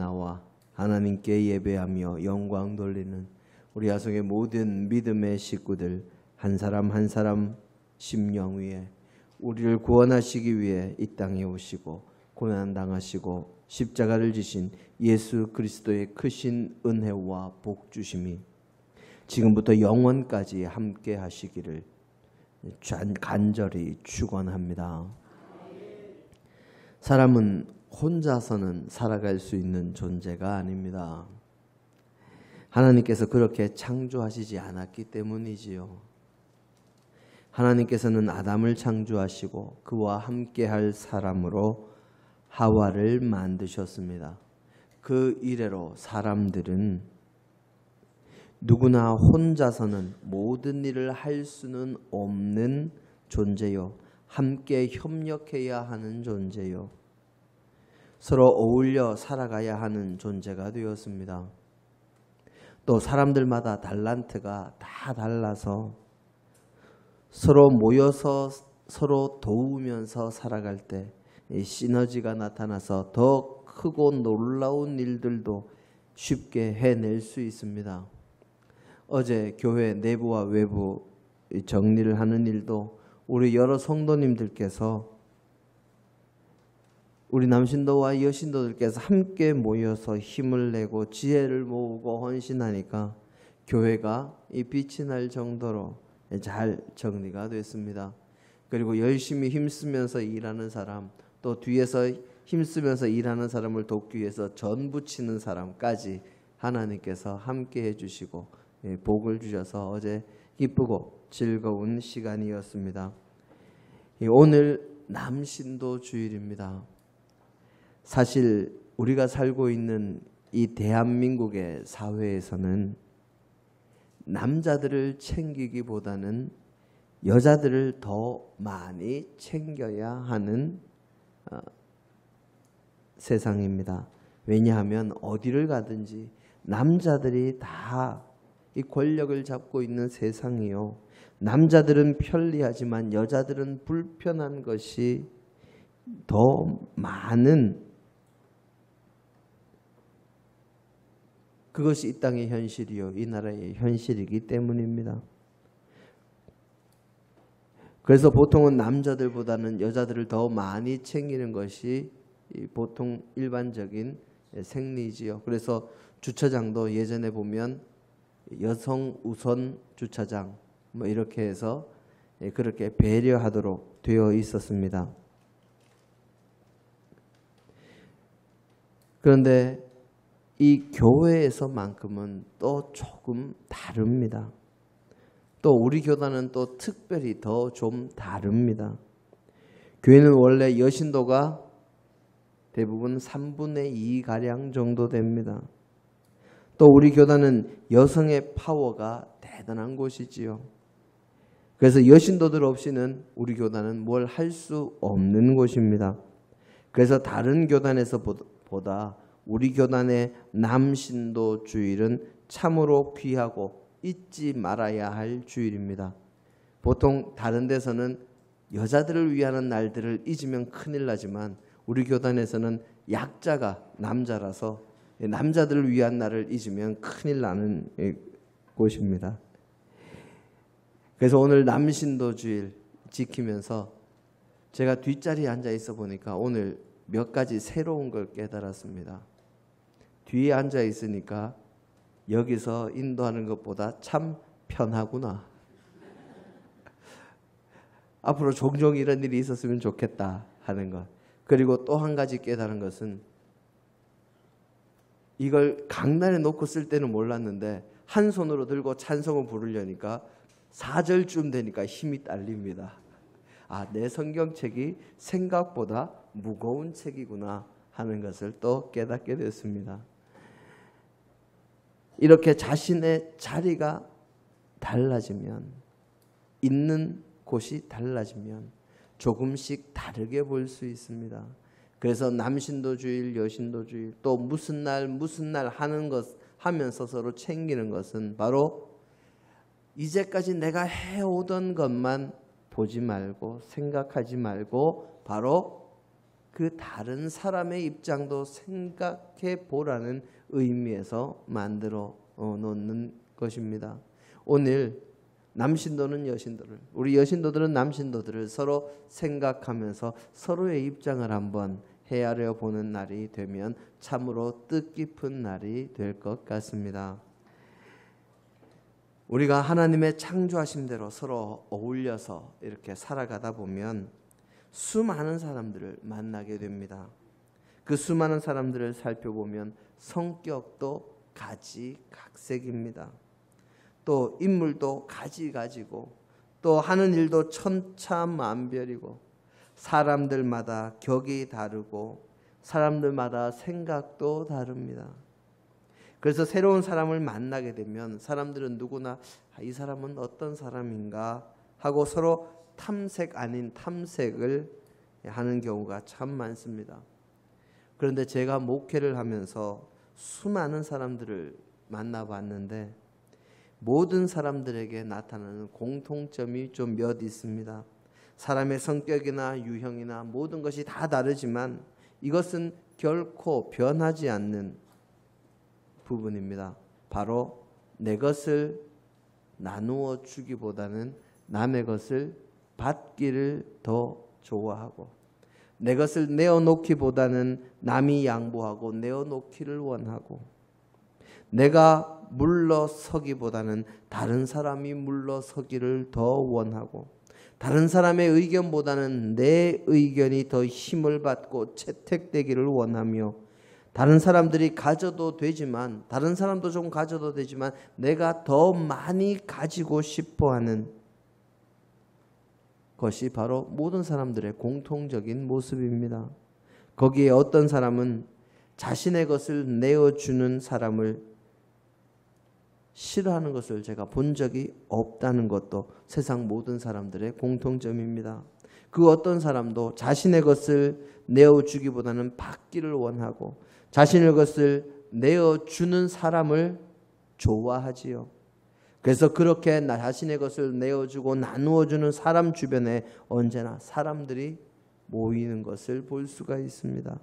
나와 하나님께 예배하며 영광 돌리는 우리 야송의 모든 믿음의 식구들 한 사람 한 사람 심령 위에 우리를 구원하시기 위해 이 땅에 오시고 고난당하시고 십자가를 지신 예수 그리스도의 크신 은혜와 복주심이 지금부터 영원까지 함께 하시기를 간절히 축원합니다. 사람은 혼자서는 살아갈 수 있는 존재가 아닙니다. 하나님께서 그렇게 창조하시지 않았기 때문이지요. 하나님께서는 아담을 창조하시고 그와 함께할 사람으로 하와를 만드셨습니다. 그 이래로 사람들은 누구나 혼자서는 모든 일을 할 수는 없는 존재요. 함께 협력해야 하는 존재요. 서로 어울려 살아가야 하는 존재가 되었습니다. 또 사람들마다 달란트가 다 달라서 서로 모여서 서로 도우면서 살아갈 때 이 시너지가 나타나서 더 크고 놀라운 일들도 쉽게 해낼 수 있습니다. 어제 교회 내부와 외부 정리를 하는 일도 우리 여러 성도님들께서 우리 남신도와 여신도들께서 함께 모여서 힘을 내고 지혜를 모으고 헌신하니까 교회가 이 빛이 날 정도로 잘 정리가 됐습니다. 그리고 열심히 힘쓰면서 일하는 사람, 또 뒤에서 힘쓰면서 일하는 사람을 돕기 위해서 전 부치는 사람까지 하나님께서 함께 해주시고 복을 주셔서 어제 기쁘고 즐거운 시간이었습니다. 오늘 남신도 주일입니다. 사실 우리가 살고 있는 이 대한민국의 사회에서는 남자들을 챙기기보다는 여자들을 더 많이 챙겨야 하는 세상입니다. 왜냐하면 어디를 가든지 남자들이 다 이 권력을 잡고 있는 세상이요. 남자들은 편리하지만 여자들은 불편한 것이 더 많은 그것이 이 땅의 현실이요. 이 나라의 현실이기 때문입니다. 그래서 보통은 남자들보다는 여자들을 더 많이 챙기는 것이 보통 일반적인 생리지요. 그래서 주차장도 예전에 보면 여성 우선 주차장 뭐 이렇게 해서 그렇게 배려하도록 되어 있었습니다. 그런데 이 교회에서만큼은 또 조금 다릅니다. 또 우리 교단은 또 특별히 더 좀 다릅니다. 교회는 원래 여신도가 대부분 3분의 2가량 정도 됩니다. 또 우리 교단은 여성의 파워가 대단한 곳이지요. 그래서 여신도들 없이는 우리 교단은 뭘 할 수 없는 곳입니다. 그래서 다른 교단에서 보다 우리 교단의 남신도 주일은 참으로 귀하고 잊지 말아야 할 주일입니다. 보통 다른 데서는 여자들을 위하는 날들을 잊으면 큰일 나지만 우리 교단에서는 약자가 남자라서 남자들을 위한 날을 잊으면 큰일 나는 곳입니다. 그래서 오늘 남신도 주일 지키면서 제가 뒷자리에 앉아 있어 보니까 오늘 몇 가지 새로운 걸 깨달았습니다. 뒤에 앉아 있으니까 여기서 인도하는 것보다 참 편하구나. 앞으로 종종 이런 일이 있었으면 좋겠다 하는 것. 그리고 또 한 가지 깨달은 것은 이걸 강단에 놓고 쓸 때는 몰랐는데 한 손으로 들고 찬송을 부르려니까 4절쯤 되니까 힘이 딸립니다. 아, 내 성경책이 생각보다 무거운 책이구나 하는 것을 또 깨닫게 됐습니다. 이렇게 자신의 자리가 달라지면, 있는 곳이 달라지면 조금씩 다르게 볼 수 있습니다. 그래서 남신도 주일, 여신도 주일, 또 무슨 날 하는 것 하면서 서로 챙기는 것은 바로 이제까지 내가 해오던 것만 보지 말고 생각하지 말고 바로 그 다른 사람의 입장도 생각해 보라는 의미에서 만들어 놓는 것입니다. 오늘 남신도는 여신도를, 우리 여신도들은 남신도들을 서로 생각하면서 서로의 입장을 한번 헤아려 보는 날이 되면 참으로 뜻깊은 날이 될 것 같습니다. 우리가 하나님의 창조하심대로 서로 어울려서 이렇게 살아가다 보면 수많은 사람들을 만나게 됩니다. 그 수많은 사람들을 살펴보면 성격도 가지각색입니다. 또 인물도 가지가지고 또 하는 일도 천차만별이고 사람들마다 격이 다르고 사람들마다 생각도 다릅니다. 그래서 새로운 사람을 만나게 되면 사람들은 누구나 이 사람은 어떤 사람인가 하고 서로 탐색 아닌 탐색을 하는 경우가 참 많습니다. 그런데 제가 목회를 하면서 수많은 사람들을 만나봤는데 모든 사람들에게 나타나는 공통점이 좀 몇 있습니다. 사람의 성격이나 유형이나 모든 것이 다 다르지만 이것은 결코 변하지 않는 부분입니다. 바로 내 것을 나누어 주기보다는 남의 것을 받기를 더 좋아하고 내 것을 내어놓기보다는 남이 양보하고 내어놓기를 원하고 내가 물러서기보다는 다른 사람이 물러서기를 더 원하고 다른 사람의 의견보다는 내 의견이 더 힘을 받고 채택되기를 원하며 다른 사람들이 가져도 되지만 다른 사람도 좀 가져도 되지만 내가 더 많이 가지고 싶어하는 것이 바로 모든 사람들의 공통적인 모습입니다. 거기에 어떤 사람은 자신의 것을 내어주는 사람을 싫어하는 것을 제가 본 적이 없다는 것도 세상 모든 사람들의 공통점입니다. 그 어떤 사람도 자신의 것을 내어주기보다는 받기를 원하고 자신의 것을 내어주는 사람을 좋아하지요. 그래서 그렇게 자신의 것을 내어주고 나누어주는 사람 주변에 언제나 사람들이 모이는 것을 볼 수가 있습니다.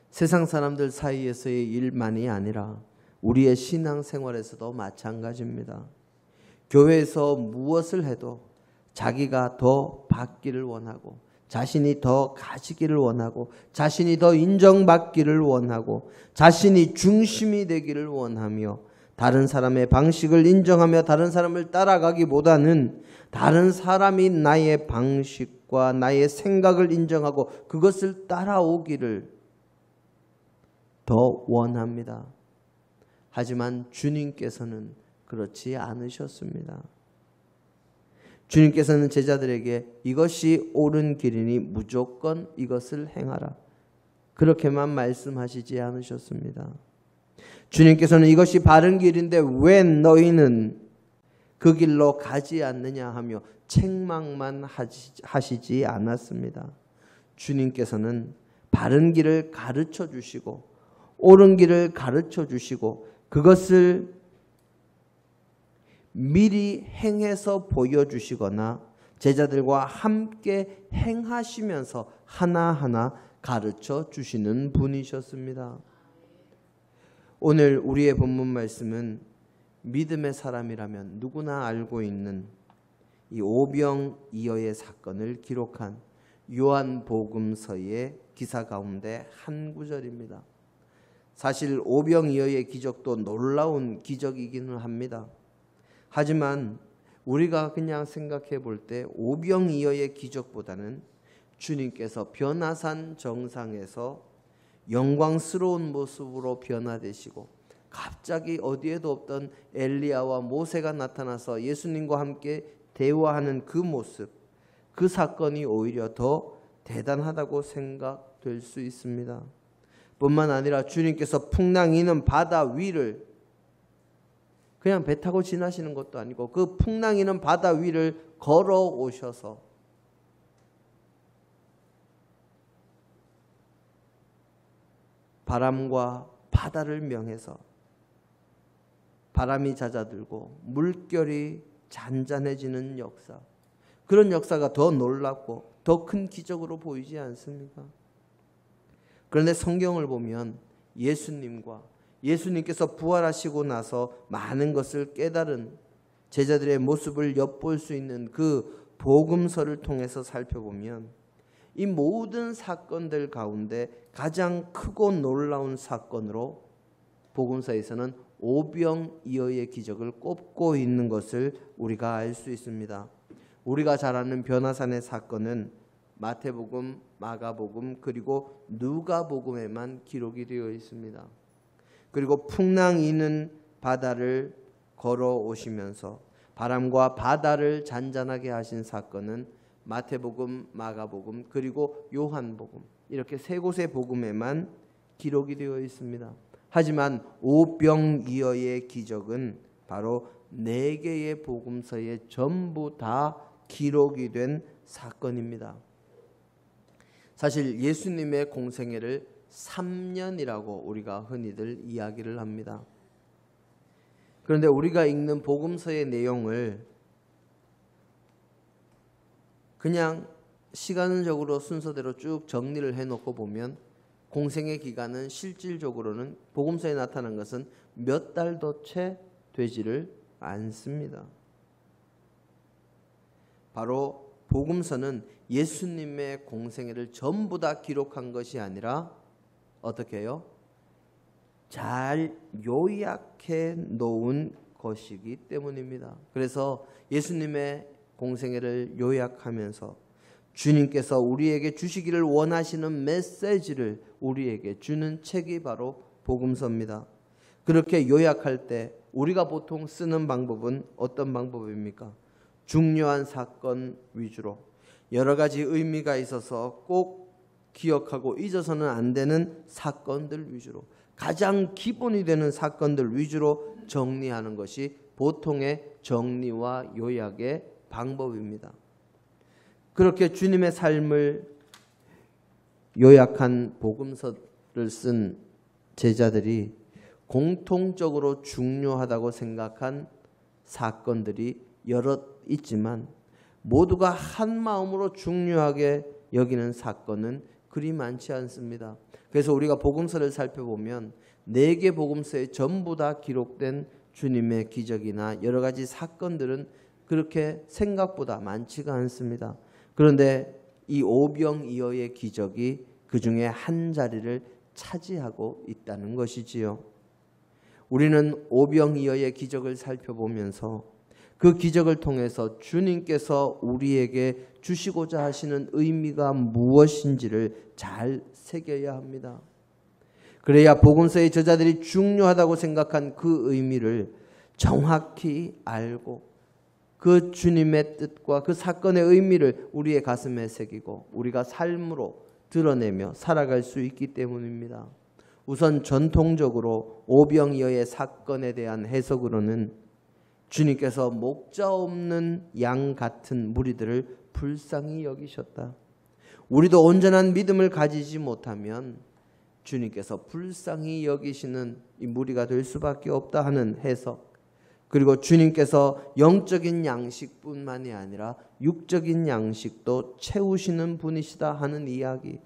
세상 사람들 사이에서의 일만이 아니라 우리의 신앙생활에서도 마찬가지입니다. 교회에서 무엇을 해도 자기가 더 받기를 원하고 자신이 더 가지기를 원하고 자신이 더 인정받기를 원하고 자신이 중심이 되기를 원하며 다른 사람의 방식을 인정하며 다른 사람을 따라가기보다는 다른 사람이 나의 방식과 나의 생각을 인정하고 그것을 따라오기를 더 원합니다. 하지만 주님께서는 그렇지 않으셨습니다. 주님께서는 제자들에게 이것이 옳은 길이니 무조건 이것을 행하라. 그렇게만 말씀하시지 않으셨습니다. 주님께서는 이것이 바른 길인데 왜 너희는 그 길로 가지 않느냐 하며 책망만 하시지 않았습니다. 주님께서는 바른 길을 가르쳐 주시고 옳은 길을 가르쳐 주시고 그것을 미리 행해서 보여주시거나 제자들과 함께 행하시면서 하나하나 가르쳐 주시는 분이셨습니다. 오늘 우리의 본문 말씀은 믿음의 사람이라면 누구나 알고 있는 이 오병이어의 사건을 기록한 요한복음서의 기사 가운데 한 구절입니다. 사실 오병이어의 기적도 놀라운 기적이기는 합니다. 하지만 우리가 그냥 생각해 볼 때 오병이어의 기적보다는 주님께서 변화산 정상에서 영광스러운 모습으로 변화되시고 갑자기 어디에도 없던 엘리야와 모세가 나타나서 예수님과 함께 대화하는 그 모습, 그 사건이 오히려 더 대단하다고 생각될 수 있습니다. 뿐만 아니라 주님께서 풍랑이는 바다 위를 그냥 배 타고 지나시는 것도 아니고 그 풍랑이는 바다 위를 걸어오셔서 바람과 바다를 명해서 바람이 잦아들고 물결이 잔잔해지는 역사, 그런 역사가 더 놀랍고 더 큰 기적으로 보이지 않습니까? 그런데 성경을 보면 예수님께서 부활하시고 나서 많은 것을 깨달은 제자들의 모습을 엿볼 수 있는 그 복음서를 통해서 살펴보면 이 모든 사건들 가운데 가장 크고 놀라운 사건으로 복음서에서는 오병이어의 기적을 꼽고 있는 것을 우리가 알 수 있습니다. 우리가 잘 아는 변화산의 사건은 마태복음, 마가복음 그리고 누가복음에만 기록이 되어 있습니다. 그리고 풍랑이는 바다를 걸어오시면서 바람과 바다를 잔잔하게 하신 사건은 마태복음, 마가복음 그리고 요한복음 이렇게 세 곳의 복음에만 기록이 되어 있습니다. 하지만 오병이어의 기적은 바로 4개의 복음서에 전부 다 기록이 된 사건입니다. 사실 예수님의 공생애를 3년이라고 우리가 흔히들 이야기를 합니다. 그런데 우리가 읽는 복음서의 내용을 그냥 시간적으로 순서대로 쭉 정리를 해놓고 보면 공생의 기간은 실질적으로는 복음서에 나타난 것은 몇 달도 채 되지를 않습니다. 바로 복음서는 예수님의 공생애를 전부 다 기록한 것이 아니라 어떻게 해요? 잘 요약해 놓은 것이기 때문입니다. 그래서 예수님의 공생애를 요약하면서 주님께서 우리에게 주시기를 원하시는 메시지를 우리에게 주는 책이 바로 복음서입니다. 그렇게 요약할 때 우리가 보통 쓰는 방법은 어떤 방법입니까? 중요한 사건 위주로 여러 가지 의미가 있어서 꼭 기억하고 잊어서는 안 되는 사건들 위주로 가장 기본이 되는 사건들 위주로 정리하는 것이 보통의 정리와 요약의 방법입니다. 그렇게 주님의 삶을 요약한 복음서를 쓴 제자들이 공통적으로 중요하다고 생각한 사건들이 여럿 있지만 모두가 한 마음으로 중요하게 여기는 사건은 그리 많지 않습니다. 그래서 우리가 복음서를 살펴보면 4개 복음서에 전부 다 기록된 주님의 기적이나 여러 가지 사건들은 그렇게 생각보다 많지가 않습니다. 그런데 이 오병이어의 기적이 그 중에 한 자리를 차지하고 있다는 것이지요. 우리는 오병이어의 기적을 살펴보면서 그 기적을 통해서 주님께서 우리에게 주시고자 하시는 의미가 무엇인지를 잘 새겨야 합니다. 그래야 복음서의 저자들이 중요하다고 생각한 그 의미를 정확히 알고 그 주님의 뜻과 그 사건의 의미를 우리의 가슴에 새기고 우리가 삶으로 드러내며 살아갈 수 있기 때문입니다. 우선 전통적으로 오병이어의 사건에 대한 해석으로는 주님께서 목자 없는 양 같은 무리들을 불쌍히 여기셨다. 우리도 온전한 믿음을 가지지 못하면 주님께서 불쌍히 여기시는 이 무리가 될 수밖에 없다 하는 해석, 그리고 주님께서 영적인 양식뿐만이 아니라 육적인 양식도 채우시는 분이시다 하는 이야기,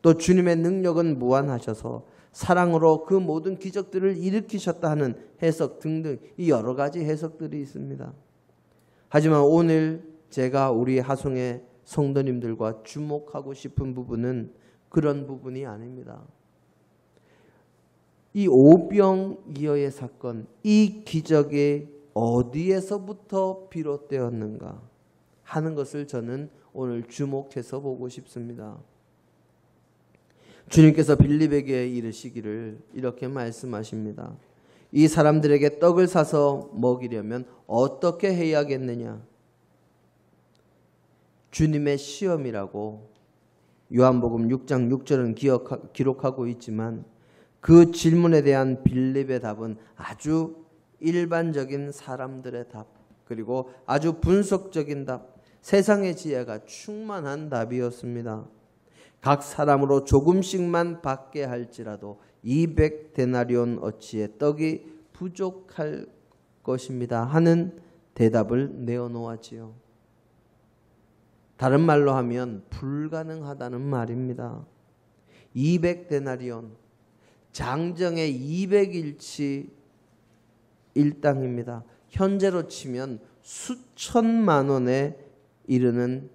또 주님의 능력은 무한하셔서 사랑으로 그 모든 기적들을 일으키셨다 하는 해석 등등 이 여러 가지 해석들이 있습니다. 하지만 오늘 제가 우리 하송의 성도님들과 주목하고 싶은 부분은 그런 부분이 아닙니다. 이 오병이어의 사건, 이 기적이 어디에서부터 비롯되었는가 하는 것을 저는 오늘 주목해서 보고 싶습니다. 주님께서 빌립에게 이르시기를 이렇게 말씀하십니다. 이 사람들에게 떡을 사서 먹이려면 어떻게 해야겠느냐? 주님의 시험이라고 요한복음 6장 6절은 기록하고 있지만 그 질문에 대한 빌립의 답은 아주 일반적인 사람들의 답, 그리고 아주 분석적인 답, 세상의 지혜가 충만한 답이었습니다. 각 사람으로 조금씩만 받게 할지라도 200데나리온 어치의 떡이 부족할 것입니다 하는 대답을 내어놓았지요. 다른 말로 하면 불가능하다는 말입니다. 200데나리온, 장정의 200일치 일당입니다. 현재로 치면 수천만 원에 이르는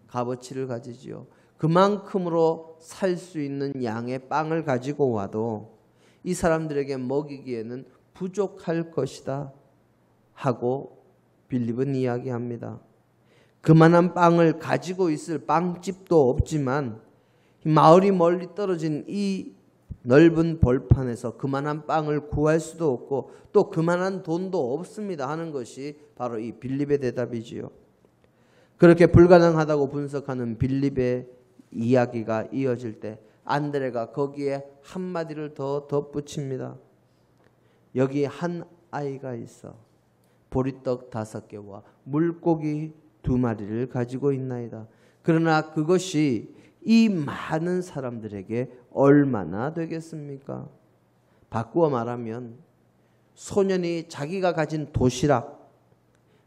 값어치를 가지지요. 그만큼으로 살 수 있는 양의 빵을 가지고 와도 이 사람들에게 먹이기에는 부족할 것이다 하고 빌립은 이야기합니다. 그만한 빵을 가지고 있을 빵집도 없지만 마을이 멀리 떨어진 이 넓은 벌판에서 그만한 빵을 구할 수도 없고 또 그만한 돈도 없습니다 하는 것이 바로 이 빌립의 대답이지요. 그렇게 불가능하다고 분석하는 빌립의 이야기가 이어질 때 안드레가 거기에 한마디를 더 덧붙입니다. 여기 한 아이가 있어 보리떡 5개와 물고기 2마리를 가지고 있나이다. 그러나 그것이 이 많은 사람들에게 얼마나 되겠습니까? 바꾸어 말하면 소년이 자기가 가진 도시락,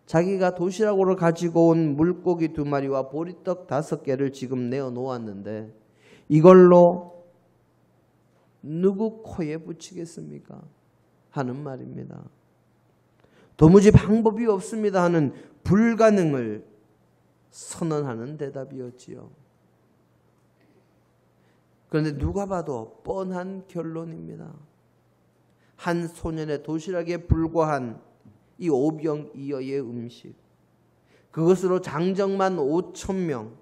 자기가 도시락으로 가지고 온 물고기 2마리와 보리떡 5개를 지금 내어놓았는데 이걸로 누구 코에 붙이겠습니까? 하는 말입니다. 도무지 방법이 없습니다 하는 불가능을 선언하는 대답이었지요. 그런데 누가 봐도 뻔한 결론입니다. 한 소년의 도시락에 불과한 이 5병2어의 음식, 그것으로 장정만 5,000명,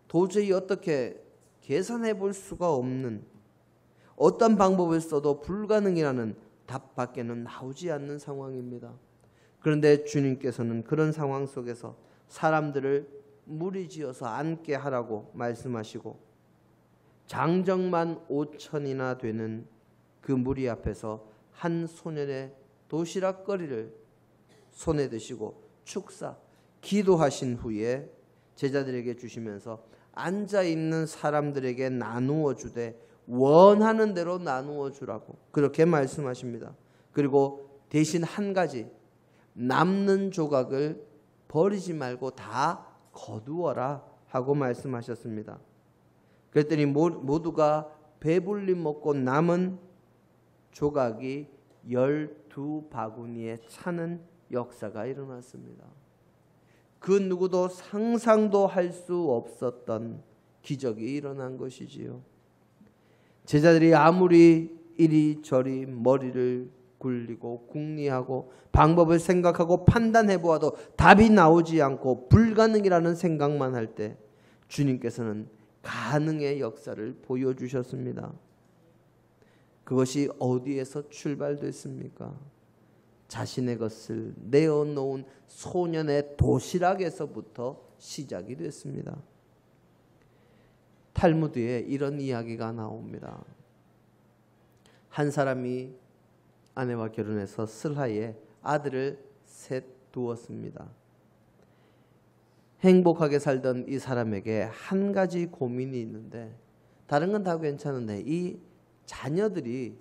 도저히 어떻게 계산해 볼 수가 없는, 어떤 방법을 써도 불가능이라는 답밖에는 나오지 않는 상황입니다. 그런데 주님께서는 그런 상황 속에서 사람들을 무리지어서 앉게 하라고 말씀하시고 장정만 5천이나 되는 그 무리 앞에서 한 소년의 도시락거리를 손에 드시고 축사, 기도하신 후에 제자들에게 주시면서 앉아있는 사람들에게 나누어 주되 원하는 대로 나누어 주라고 그렇게 말씀하십니다. 그리고 대신 한 가지, 남는 조각을 버리지 말고 다 거두어라 하고 말씀하셨습니다. 그랬더니 모두가 배불리 먹고 남은 조각이 12바구니에 차는 역사가 일어났습니다. 그 누구도 상상도 할 수 없었던 기적이 일어난 것이지요. 제자들이 아무리 이리저리 머리를 굴리고 궁리하고 방법을 생각하고 판단해 보아도 답이 나오지 않고 불가능이라는 생각만 할 때 주님께서는 가능의 역사를 보여주셨습니다. 그것이 어디에서 출발됐습니까? 자신의 것을 내어놓은 소년의 도시락에서부터 시작이 됐습니다. 탈무드에 이런 이야기가 나옵니다. 한 사람이 아내와 결혼해서 슬하에 아들을 셋 두었습니다. 행복하게 살던 이 사람에게 한 가지 고민이 있는데 다른 건 다 괜찮은데 이 자녀들이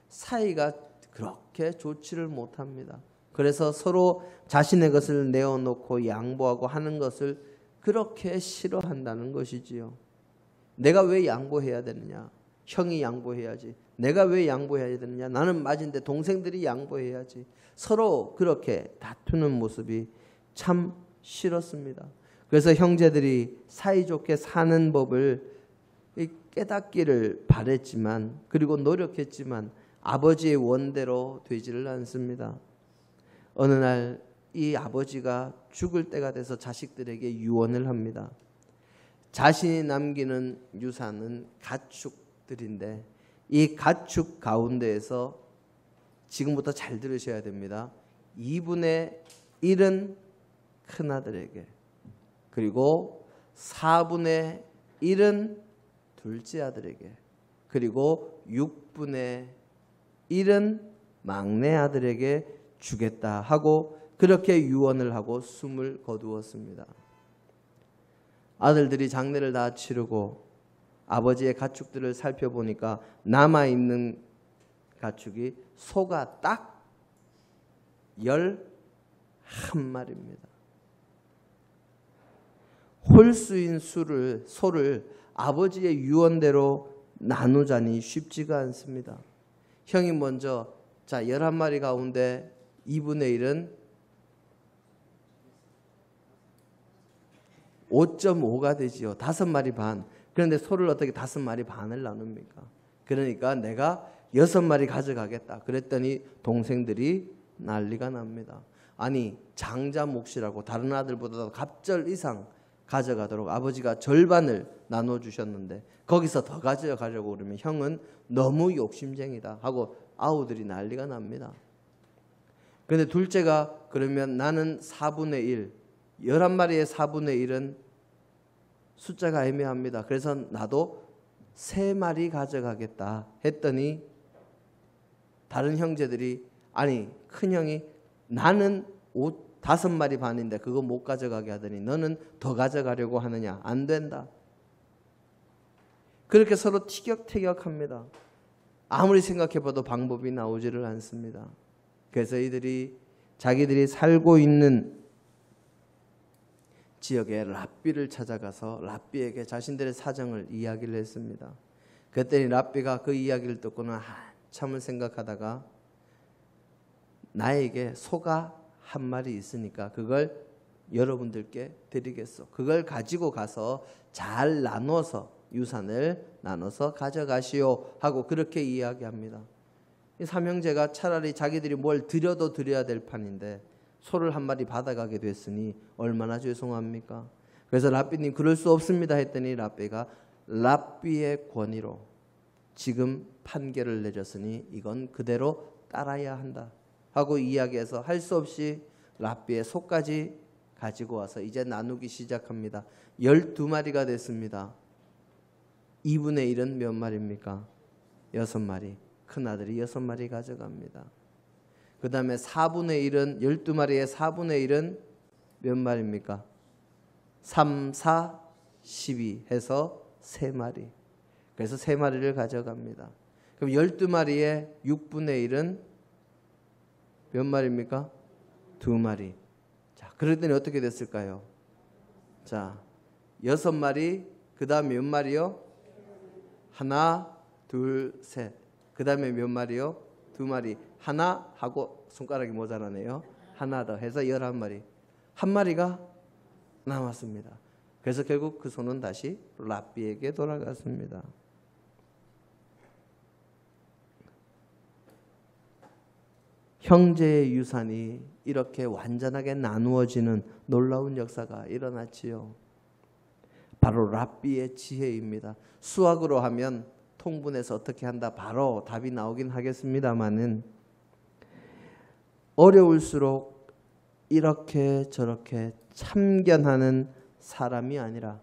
사이가 그렇게 좋지를 못합니다. 그래서 서로 자신의 것을 내어놓고 양보하고 하는 것을 그렇게 싫어한다는 것이지요. 내가 왜 양보해야 되느냐? 형이 양보해야지. 내가 왜 양보해야 되느냐? 나는 맞은데 동생들이 양보해야지. 서로 그렇게 다투는 모습이 참 싫었습니다. 그래서 형제들이 사이좋게 사는 법을 깨닫기를 바랬지만 그리고 노력했지만 아버지의 원대로 되지를 않습니다. 어느 날 이 아버지가 죽을 때가 돼서 자식들에게 유언을 합니다. 자신이 남기는 유산은 가축들인데 이 가축 가운데에서 지금부터 잘 들으셔야 됩니다. 2분의 1은 큰아들에게 그리고 4분의 1은 둘째 아들에게 그리고 6분의 1은 막내 아들에게 주겠다 하고 그렇게 유언을 하고 숨을 거두었습니다. 아들들이 장례를 다 치르고 아버지의 가축들을 살펴보니까 남아있는 가축이 소가 딱 11마리입니다. 홀수인 소를 아버지의 유언대로 나누자니 쉽지가 않습니다. 형이 먼저 11마리 가운데 2분의 1은 5.5가 되지요. 5마리 반. 그런데 소를 어떻게 5마리 반을 나눕니까? 그러니까 내가 6마리 가져가겠다. 그랬더니 동생들이 난리가 납니다. 아니 장자 몫이라고 다른 아들보다 갑절 이상 가져가도록 아버지가 절반을 나눠주셨는데 거기서 더 가져가려고 그러면 형은 너무 욕심쟁이다 하고 아우들이 난리가 납니다. 그런데 둘째가 그러면 나는 4분의 1, 11마리의 4분의 1은 숫자가 애매합니다. 그래서 나도 3마리 가져가겠다 했더니 다른 형제들이 아니 큰형이 나는 5마리 반인데 그거 못 가져가게 하더니 너는 더 가져가려고 하느냐? 안 된다. 그렇게 서로 티격태격합니다. 아무리 생각해봐도 방법이 나오지를 않습니다. 그래서 이들이 자기들이 살고 있는 지역에 랍비를 찾아가서 랍비에게 자신들의 사정을 이야기를 했습니다. 그랬더니 랍비가 그 이야기를 듣고는 한참을 생각하다가 나에게 소가 1마리 있으니까 그걸 여러분들께 드리겠소. 그걸 가지고 가서 잘 나눠서 유산을 나눠서 가져가시오 하고 그렇게 이야기합니다. 이 삼형제가 차라리 자기들이 뭘 드려도 드려야 될 판인데 소를 1마리 받아가게 됐으니 얼마나 죄송합니까? 그래서 랍비님 그럴 수 없습니다 했더니 랍비가 랍비의 권위로 지금 판결을 내렸으니 이건 그대로 따라야 한다 하고 이야기해서 할 수 없이 랍비의 소까지 가지고 와서 이제 나누기 시작합니다. 12마리가 됐습니다. 2분의 1은 몇 마리입니까? 6마리. 큰아들이 6마리 가져갑니다. 그 다음에 4분의 1은 12마리의 4분의 1은 몇 마리입니까? 3, 4, 12 해서 3마리. 그래서 3마리를 가져갑니다. 그럼 12마리의 6분의 1은 몇 마리입니까? 2마리. 자, 그랬더니 어떻게 됐을까요? 자, 6마리, 그 다음에 몇 마리요? 하나, 둘, 셋. 그 다음에 몇 마리요? 2마리. 하나 하고 손가락이 모자라네요. 하나 더 해서 11마리. 1마리가 남았습니다. 그래서 결국 그 손은 다시 랍비에게 돌아갔습니다. 형제의 유산이 이렇게 완전하게 나누어지는 놀라운 역사가 일어났지요. 바로 랍비의 지혜입니다. 수학으로 하면 통분해서 어떻게 한다 바로 답이 나오긴 하겠습니다만은 어려울수록 이렇게 저렇게 참견하는 사람이 아니라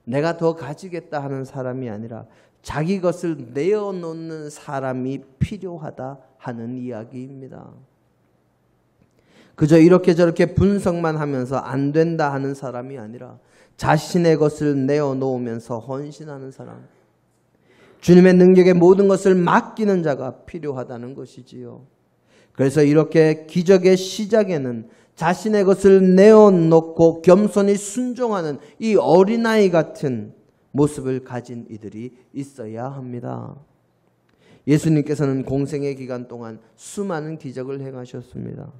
내가 더 가지겠다 하는 사람이 아니라 자기 것을 내어놓는 사람이 필요하다 하는 이야기입니다. 그저 이렇게 저렇게 분석만 하면서 안 된다 하는 사람이 아니라 자신의 것을 내어놓으면서 헌신하는 사람, 주님의 능력에 모든 것을 맡기는 자가 필요하다는 것이지요. 그래서 이렇게 기적의 시작에는 자신의 것을 내어놓고 겸손히 순종하는 이 어린아이 같은 모습을 가진 이들이 있어야 합니다. 예수님께서는 공생의 기간 동안 수많은 기적을 행하셨습니다.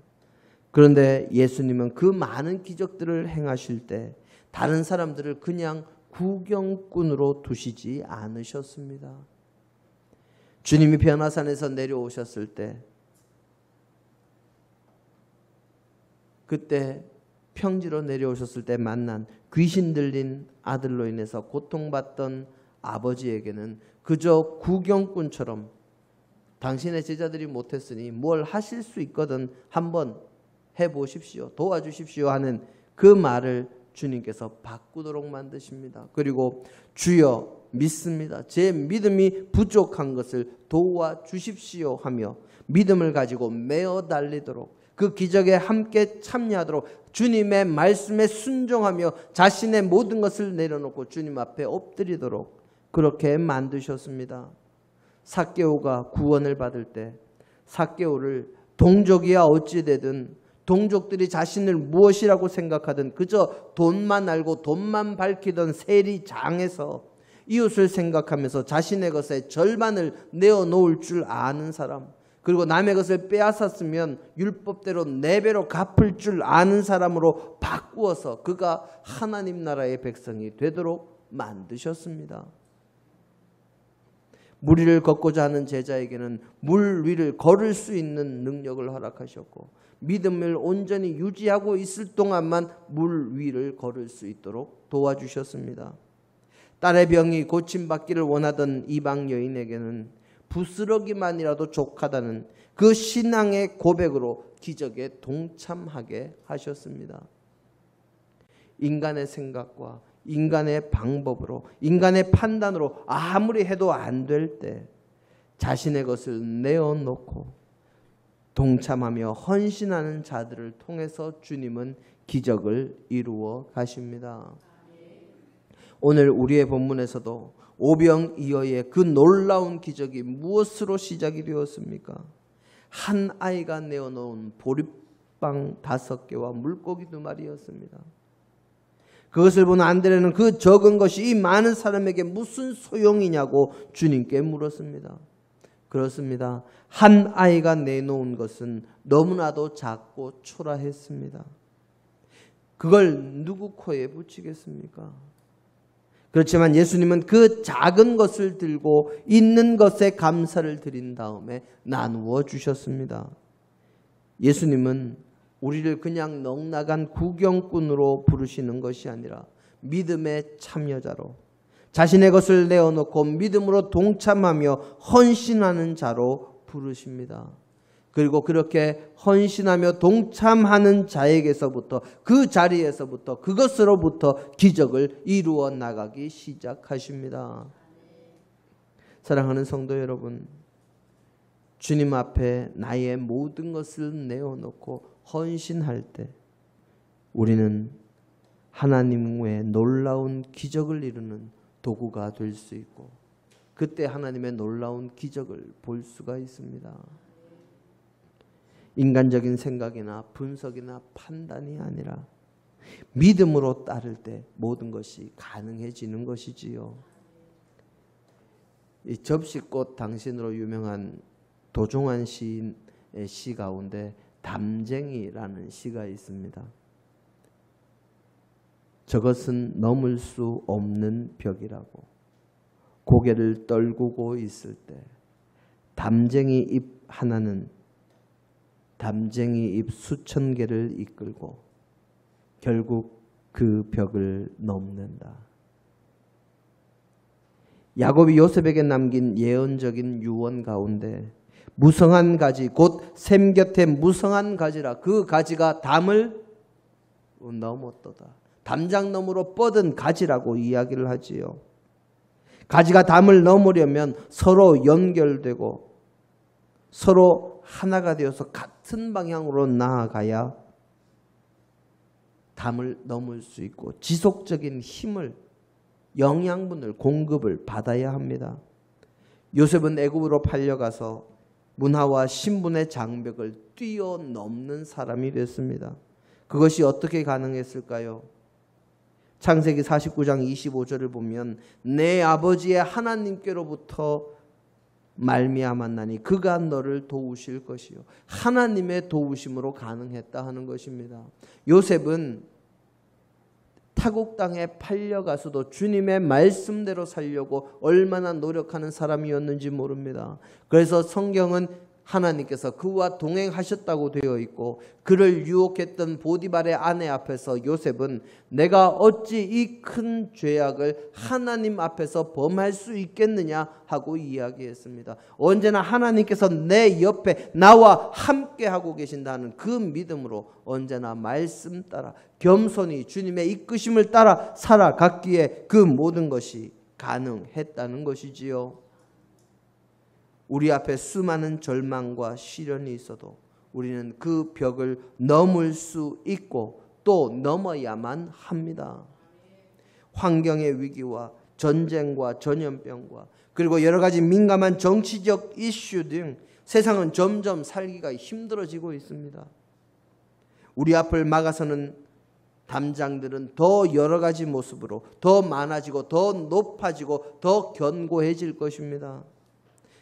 그런데 예수님은 그 많은 기적들을 행하실 때 다른 사람들을 그냥 구경꾼으로 두시지 않으셨습니다. 주님이 변화산에서 내려오셨을 때 그때 평지로 내려오셨을 때 만난 귀신 들린 아들로 인해서 고통받던 아버지에게는 그저 구경꾼처럼 당신의 제자들이 못했으니 뭘 하실 수 있거든 한번 해보십시오. 도와주십시오 하는 그 말을 주님께서 바꾸도록 만드십니다. 그리고 주여 믿습니다. 제 믿음이 부족한 것을 도와주십시오 하며 믿음을 가지고 메어 달리도록 그 기적에 함께 참여하도록 주님의 말씀에 순종하며 자신의 모든 것을 내려놓고 주님 앞에 엎드리도록 그렇게 만드셨습니다. 삭개오가 구원을 받을 때 삭개오를 동족이야 어찌되든 동족들이 자신을 무엇이라고 생각하든 그저 돈만 알고 돈만 밝히던 세리장에서 이웃을 생각하면서 자신의 것의 절반을 내어놓을 줄 아는 사람, 그리고 남의 것을 빼앗았으면 율법대로 4배로 갚을 줄 아는 사람으로 바꾸어서 그가 하나님 나라의 백성이 되도록 만드셨습니다. 물 위를 걷고자 하는 제자에게는 물 위를 걸을 수 있는 능력을 허락하셨고, 믿음을 온전히 유지하고 있을 동안만 물 위를 걸을 수 있도록 도와주셨습니다. 딸의 병이 고침받기를 원하던 이방 여인에게는 부스러기만이라도 족하다는 그 신앙의 고백으로 기적에 동참하게 하셨습니다. 인간의 생각과 인간의 방법으로, 인간의 판단으로 아무리 해도 안 될 때 자신의 것을 내어놓고 동참하며 헌신하는 자들을 통해서 주님은 기적을 이루어 가십니다. 오늘 우리의 본문에서도 오병이어의 그 놀라운 기적이 무엇으로 시작이 되었습니까? 한 아이가 내어놓은 보리빵 5개와 물고기 2마리였습니다. 그것을 본 안드레는 그 적은 것이 이 많은 사람에게 무슨 소용이냐고 주님께 물었습니다. 그렇습니다. 한 아이가 내놓은 것은 너무나도 작고 초라했습니다. 그걸 누구 코에 붙이겠습니까? 그렇지만 예수님은 그 작은 것을 들고 있는 것에 감사를 드린 다음에 나누어 주셨습니다. 예수님은 우리를 그냥 넉나간 구경꾼으로 부르시는 것이 아니라 믿음의 참여자로, 자신의 것을 내어놓고 믿음으로 동참하며 헌신하는 자로 부르십니다. 그리고 그렇게 헌신하며 동참하는 자에게서부터, 그 자리에서부터, 그것으로부터 기적을 이루어 나가기 시작하십니다. 사랑하는 성도 여러분, 주님 앞에 나의 모든 것을 내어놓고 헌신할 때 우리는 하나님의 놀라운 기적을 이루는 도구가 될 수 있고, 그때 하나님의 놀라운 기적을 볼 수가 있습니다. 인간적인 생각이나 분석이나 판단이 아니라 믿음으로 따를 때 모든 것이 가능해지는 것이지요. 이 접시꽃 당신으로 유명한 도종환 시인의 시 가운데 담쟁이라는 시가 있습니다. 저것은 넘을 수 없는 벽이라고 고개를 떨구고 있을 때 담쟁이 잎 하나는 담쟁이 잎 수천 개를 이끌고 결국 그 벽을 넘는다. 야곱이 요셉에게 남긴 예언적인 유언 가운데 무성한 가지, 곧 샘 곁에 무성한 가지라, 그 가지가 담을 넘었도다. 담장 너머로 뻗은 가지라고 이야기를 하지요. 가지가 담을 넘으려면 서로 연결되고 서로 하나가 되어서 같은 방향으로 나아가야 담을 넘을 수 있고 지속적인 힘을, 영양분을, 공급을 받아야 합니다. 요셉은 애굽으로 팔려가서 문화와 신분의 장벽을 뛰어넘는 사람이 됐습니다. 그것이 어떻게 가능했을까요? 창세기 49장 25절을 보면 내 아버지의 하나님께로부터 말미암았나니 그가 너를 도우실 것이요, 하나님의 도우심으로 가능했다 하는 것입니다. 요셉은 타국 땅에 팔려가서도 주님의 말씀대로 살려고 얼마나 노력하는 사람이었는지 모릅니다. 그래서 성경은 하나님께서 그와 동행하셨다고 되어 있고, 그를 유혹했던 보디발의 아내 앞에서 요셉은 내가 어찌 이 큰 죄악을 하나님 앞에서 범할 수 있겠느냐 하고 이야기했습니다. 언제나 하나님께서 내 옆에 나와 함께 하고 계신다는 그 믿음으로 언제나 말씀 따라 겸손히 주님의 이끄심을 따라 살아갔기에 그 모든 것이 가능했다는 것이지요. 우리 앞에 수많은 절망과 시련이 있어도 우리는 그 벽을 넘을 수 있고 또 넘어야만 합니다. 환경의 위기와 전쟁과 전염병과 그리고 여러 가지 민감한 정치적 이슈 등 세상은 점점 살기가 힘들어지고 있습니다. 우리 앞을 막아서는 담장들은 더 여러 가지 모습으로 더 많아지고 더 높아지고 더 견고해질 것입니다.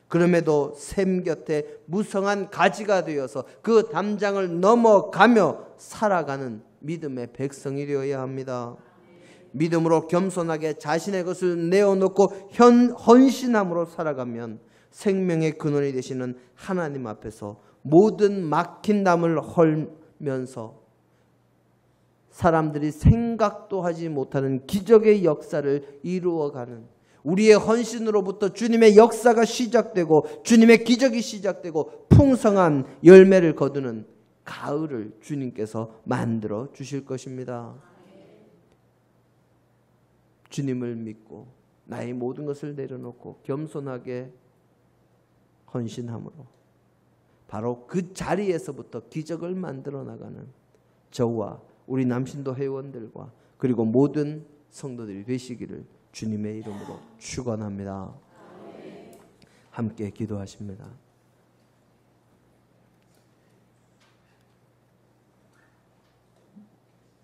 그럼에도 샘 곁에 무성한 가지가 되어서 그 담장을 넘어가며 살아가는 믿음의 백성이 되어야 합니다. 믿음으로 겸손하게 자신의 것을 내어놓고 헌신함으로 살아가면 생명의 근원이 되시는 하나님 앞에서 모든 막힌 담을 헐면서 사람들이 생각도 하지 못하는 기적의 역사를 이루어가는, 우리의 헌신으로부터 주님의 역사가 시작되고 주님의 기적이 시작되고 풍성한 열매를 거두는 가을을 주님께서 만들어 주실 것입니다. 주님을 믿고 나의 모든 것을 내려놓고 겸손하게 헌신함으로 바로 그 자리에서부터 기적을 만들어 나가는 저와 우리 남신도 회원들과 그리고 모든 성도들이 되시기를 주님의 이름으로 축원합니다. 함께 기도하십니다.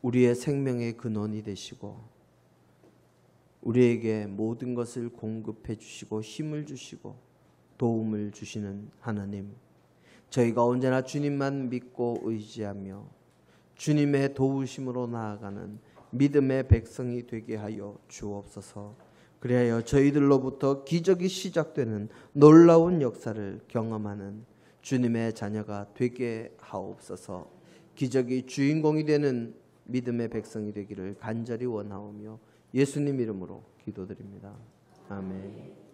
우리의 생명의 근원이 되시고 우리에게 모든 것을 공급해 주시고 힘을 주시고 도움을 주시는 하나님, 저희가 언제나 주님만 믿고 의지하며 주님의 도우심으로 나아가는 믿음의 백성이 되게 하여 주옵소서. 그리하여 저희들로부터 기적이 시작되는 놀라운 역사를 경험하는 주님의 자녀가 되게 하옵소서. 기적이 주인공이 되는 믿음의 백성이 되기를 간절히 원하오며 예수님 이름으로 기도드립니다. 아멘.